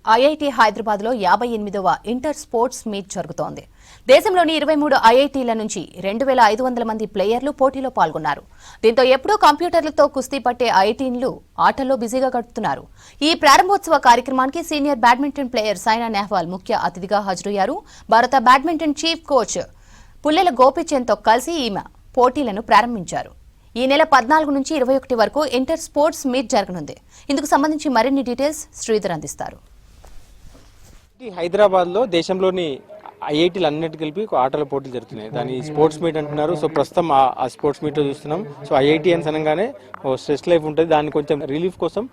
IIT Hyderabad లో 58వ inter sports meet జరుగుతోంది. దేశంలోని 23 ఐఐటీల నుంచి 2500 మంది ప్లేయర్లు పోటీలో పాల్గొన్నారు. దీంతో ఎప్పుడూ కంప్యూటర్లతో కుస్తీ పట్టే ఐఐటీలు ఆటల్లో బిజీగా గడుపుతున్నారు. ఈ ప్రారంభోత్సవ కార్యక్రమానికి senior badminton player Saina Nehwal ముఖ్య అతిథిగా హాజరయ్యారు. భారత బ్యాడ్మింటన్ చీఫ్ కోచ్ పుల్లెల గోపీచంద్తో కలిసి ఈమె పోటీలను ప్రారంభించారు. ఈ నెల 14 నుంచి 21 వరకు ఇంటర్ స్పోర్ట్స్ మీట్ జరగనుంది. ఇందుకు సంబంధించి మరిన్ని డీటెయిల్స్ శ్రీధర్ అందిస్తారు. హైదరాబాద్ లో దేశంలోని ఐఐటీలు అన్నిటి కలిపి ఆటల పోటీలు జరుగుతున్నాయి. దాన్ని స్పోర్ట్స్ మీట్ అంటున్నారు. సో ప్రస్తుతం ఆ స్పోర్ట్స్ మీట్ చూస్తున్నాం. సో ఐఐటి అని అనగానే స్ట్రెస్ లైఫ్ ఉంటుంది. దాన్ని కొంచెం రిలీఫ్ కోసం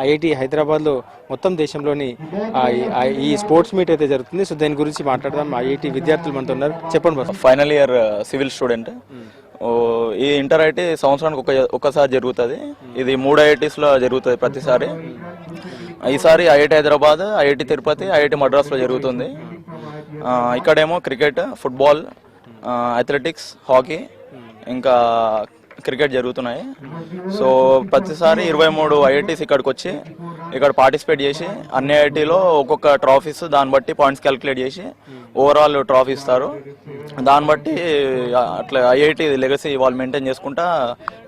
ఐఐటి హైదరాబాద్ లో మొత్తం దేశంలోని ఈ స్పోర్ట్స్ మీట్ అయితే జరుగుతుంది. సో దాని గురించి మాట్లాడదాం. ఐఐటి విద్యార్థులు మనతో ఉన్నారు. చెప్పండి. Final year civil student. ఈ ఇంటర్ ఐఐటి సంవత్సరానికి ఒక్కసారి జరుగుతుంది. ఇది 3 ఐఐటీస్ లో జరుగుతుంది ప్రతిసారి. ఈసారి IIT Hyderabad, IIT Tirupati, IIT మద్రాస్లో జరుగుతుంది. ఇక్కడేమో క్రికెట్, ఫుట్బాల్, అథ్లెటిక్స్, హాకీ ఇంకా క్రికెట్ జరుగుతున్నాయి. సో ప్రతిసారి 23 ఐఐటీస్ ఇక్కడికి వచ్చి ఇక్కడ పార్టిసిపేట్ చేసి అన్ని ఐఐటీలో ఒక్కొక్క ట్రాఫీస్ దాన్ని బట్టి పాయింట్స్ క్యాలిక్యులేట్ చేసి ఓవరాల్ ట్రాఫీ ఇస్తారు. దాన్ని బట్టి అట్లా ఐఐటి లెగసీ వాళ్ళు మెయింటైన్ చేసుకుంటా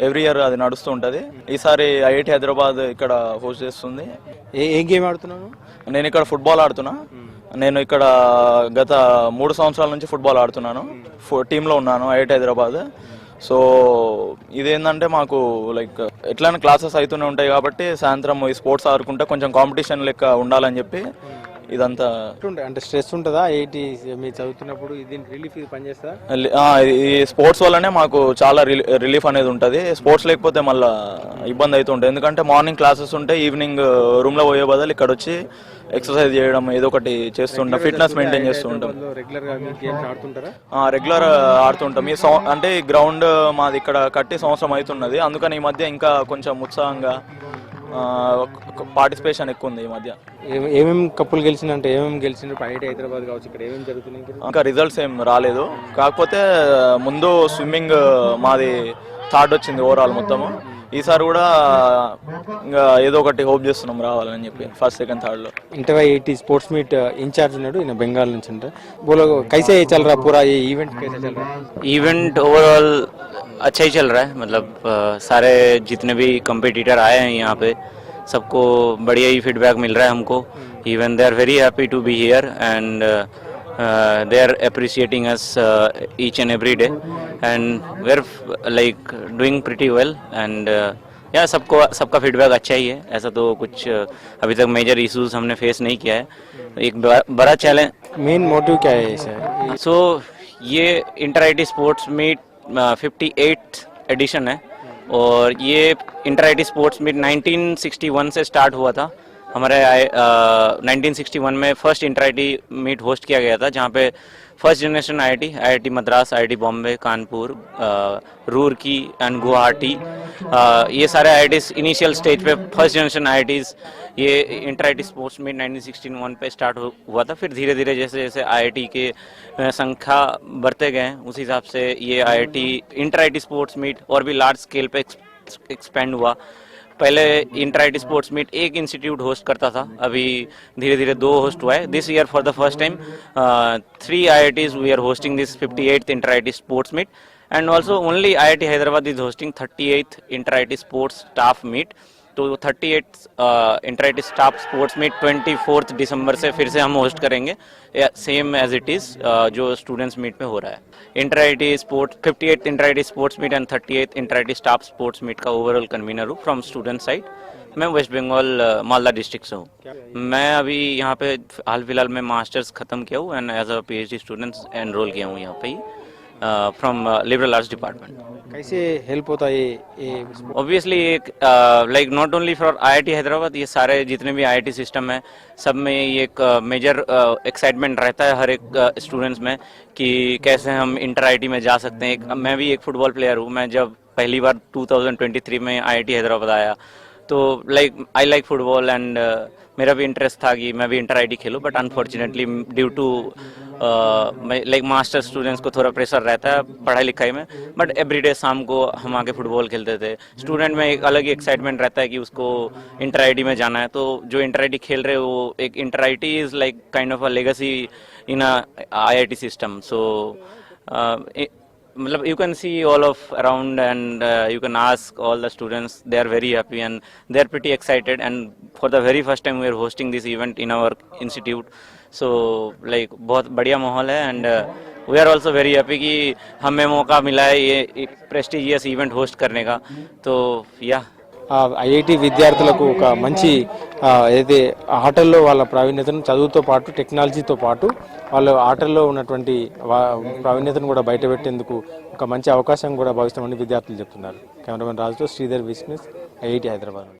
ఎవ్రీ ఇయర్ అది నడుస్తూ ఉంటుంది. ఈసారి ఐఐటి హైదరాబాద్ ఇక్కడ హోస్ట్ చేస్తుంది. ఏ గేమ్ ఆడుతున్నాను? నేను ఇక్కడ ఫుట్బాల్ ఆడుతున్నా. నేను ఇక్కడ గత 3 సంవత్సరాల నుంచి ఫుట్బాల్ ఆడుతున్నాను. టీంలో ఉన్నాను ఐఐటి హైదరాబాద్. సో ఇదేంటంటే మాకు లైక్ ఎట్లైనా క్లాసెస్ అవుతూనే ఉంటాయి కాబట్టి సాయంత్రం ఈ స్పోర్ట్స్ ఆడుకుంటే కొంచెం కాంపిటీషన్ లెక్క ఉండాలని చెప్పి ఇదంతా. అంటే స్ట్రెస్ ఉంటుందా ఐఐటి మీరు చదువుతున్నప్పుడు? దీనికి రిలీఫ్ ఇది పనిచేస్తా? ఈ స్పోర్ట్స్ వల్లనే మాకు చాలా రిలీఫ్ అనేది ఉంటుంది. స్పోర్ట్స్ లేకపోతే మళ్ళీ ఇబ్బంది అవుతుంటుంది. ఎందుకంటే మార్నింగ్ క్లాసెస్ ఉంటే ఈవినింగ్ రూమ్లో పోయే బదులు ఇక్కడ వచ్చి ఎక్సర్సైజ్ చేయడం ఏదో ఒకటి చేస్తుంటాం, ఫిట్నెస్ మెయింటైన్ చేస్తుంటాం. రెగ్యులర్ ఆడుతుంటాం. అంటే గ్రౌండ్ మాది ఇక్కడ కట్టి సంవత్సరం అవుతున్నది. అందుకని ఈ మధ్య ఇంకా కొంచెం ఉత్సాహంగా పార్టిసిపేషన్ ఎక్కువ ఉంది ఈ మధ్య. ఏమేమి కప్పులు గెలిచినంటే ఏమేమి గెలిచిన ఐఐటి హైదరాబాద్ కావచ్చు, ఇక్కడ ఏమేమి జరుగుతున్నాయి? ఇంకా రిజల్ట్స్ ఏం రాలేదు. కాకపోతే ముందు స్విమ్మింగ్ మాది థర్డ్ వచ్చింది ఓవరాల్ మొత్తము. ఈసారి కూడా ఇంకా ఏదో ఒకటి హోప్ చేస్తున్నాం రావాలని చెప్పి ఫస్ట్, సెకండ్, థర్డ్ లో. Inter IIT sports meet incharge ఉన్నాడు, ఈయన బెంగాల్ నుంచి. అంటే बोलो कैसे चल रहा पूरा ये इवेंट? कैसे चल रहा है? इवेंट ओवरऑल अच्छा ही चल रहा है. मतलब सारे जितने भी कंपटीटर आए हैं यहाँ पे सबको बढ़िया ही फीडबैक मिल रहा है हमको. Even they are very happy to be here and they are appreciating us each and every day and we're like doing pretty well and yeah सबका फीडबैक अच्छा ही है. ऐसा तो कुछ अभी तक मेजर इश्यूज हमने फेस नहीं किया है. एक बड़ा चैलेंज मेन मोटिव क्या है इसे? सो ये inter IT sports meet 58th edition है और ये इंटर आईटी स्पोर्ट्स मीट 1961 से स्टार्ट हुआ था. हमारे 1961 में first inter IT meet host किया गया था, जहाँ पे first generation IIT Madras, IIT Bombay, Kanpur, Roorkee and Guwahati, ये सारे आईआईटीज इनिशियल स्टेज पे फर्स्ट जनरेशन आईआईटीज ये इंटर आईटी स्पोर्ट्स मीट 1961 पे स्टार्ट हुआ था. फिर धीरे धीरे जैसे जैसे आईआईटी के संख्या बढ़ते गए उस हिसाब से ये IIT inter IT sports meet और भी लार्ज स्केल पे एक्सपेंड हुआ. पहले इंटर आईटी स्पोर्ट्स मीट एक इंस्टीट्यूट होस्ट करता था, अभी धीरे धीरे 2 होस्ट हुआ है. This year for the first time 3 IITs we are hosting this 58th inter IT sports meet and also only IIT Hyderabad is hosting 38th inter IT sports staff meet. तो 38th inter IT staff sports meet 24th दिसंबर से फिर से हम host करेंगे, same as it is जो students meet में हो रहा है. Inter IT sports 58th inter IT sports meet and 38th inter IT staff sports meet का ओवरऑल कन्वीनर हूँ फ्रॉम स्टूडेंट साइड. मैं वेस्ट बंगाल मालदा डिस्ट्रिक्ट से हूँ. मैं अभी यहाँ पे हाल फिलहाल में मास्टर्स खत्म किया हूँ and as a PhD student enrol किया हूँ यहाँ पे ही फ्रॉम लिबरल आर्ट्स डिपार्टमेंट. कैसे हेल्प होता है ये? ऑब्वियसली एक like not only for IIT Hyderabad, ये सारे जितने भी IIT सिस्टम है सब में ये एक मेजर एक्साइटमेंट रहता है हर एक स्टूडेंट्स में कि कैसे हम इंटर IIT में जा सकते हैं. मैं भी एक फुटबॉल प्लेयर हूँ. मैं जब पहली बार 2023 में IIT हैदराबाद आया तो like I like football and मेरा भी इंटरेस्ट था कि मैं भी इंटर आईटी खेलूं, but unfortunately due to like master students को थोड़ा प्रेशर रहता है पढ़ाई लिखाई में, बट एवरीडे शाम को हम आके फुटबॉल खेलते थे। स्टूडेंट में एक अलग ही एक्साइटमेंट रहता है कि उसको इंटर आईटी में जाना है, तो जो इंटर आईटी खेल रहे हैं वो एक inter IT is like kind of a legacy in a IIT system. So मतलब you can see all of around and you can ask all the students, they are very happy and they are pretty excited, and for the very first time we are hosting this event in our institute, so like बहुत बढ़िया माहौल है and we are also very happy कि हमें मौका मिला है ये prestigious event host करने का। तो yeah, ఐఐటి విద్యార్థులకు ఒక మంచి ఏదైతే ఆటల్లో వాళ్ళ ప్రావీణ్యతను చదువుతో పాటు టెక్నాలజీతో పాటు వాళ్ళు ఆటల్లో ఉన్నటువంటి ప్రావీణ్యతను కూడా బయటపెట్టేందుకు ఒక మంచి అవకాశం కూడా భావిస్తామని విద్యార్థులు చెప్తున్నారు. కెమెరామెన్ రాజుతో శ్రీధర్ విష్ణుస్, ఐఐటి హైదరాబాద్.